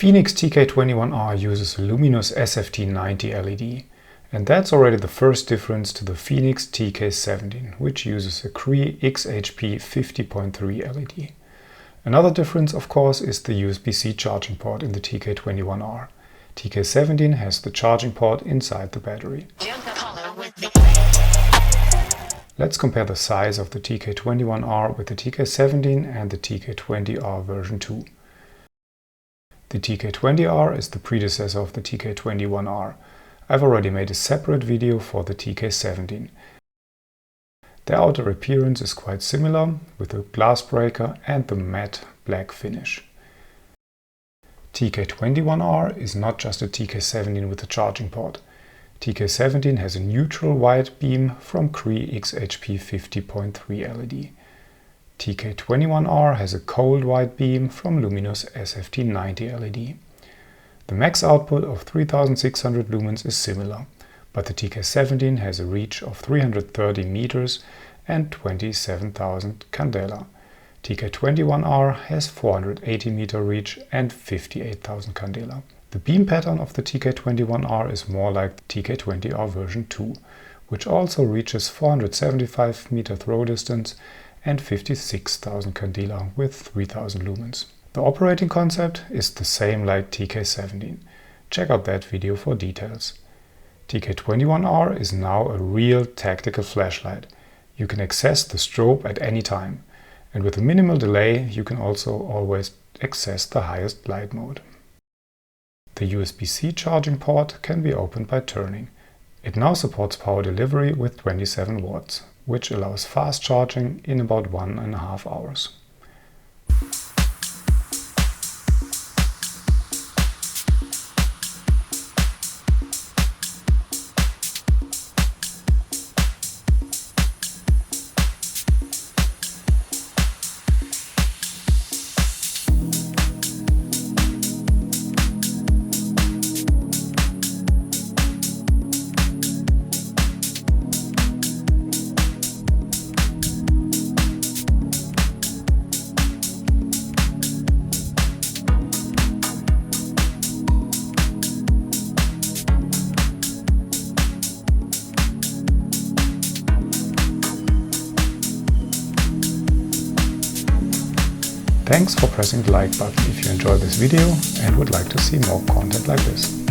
Fenix TK21R uses a luminous SFT90 LED, and that's already the first difference to the Fenix TK17, which uses a Cree XHP 50.3 LED. Another difference, of course, is the USB-C charging port in the TK21R. TK17 has the charging port inside the battery. Let's compare the size of the TK21R with the TK17 and the TK20R version 2. The TK20R is the predecessor of the TK21R. I've already made a separate video for the TK17. The outer appearance is quite similar, with the glass breaker and the matte black finish. TK21R is not just a TK17 with a charging port. TK17 has a neutral white beam from Cree XHP 50.3 LED. TK21R has a cold white beam from luminous SFT90 LED. The max output of 3600 lumens is similar, but the TK17 has a reach of 330 meters and 27,000 candela. TK21R has 480 meter reach and 58,000 candela. The beam pattern of the TK21R is more like the TK20R version 2, which also reaches 475 meter throw distance and 56,000 candela with 3000 lumens. The operating concept is the same like TK17. Check out that video for details. TK21R is now a real tactical flashlight. You can access the strobe at any time, and with a minimal delay you can also always access the highest light mode. The USB-C charging port can be opened by turning. It now supports power delivery with 27 watts, which allows fast charging in about 1.5 hours. Thanks for pressing the like button if you enjoyed this video and would like to see more content like this.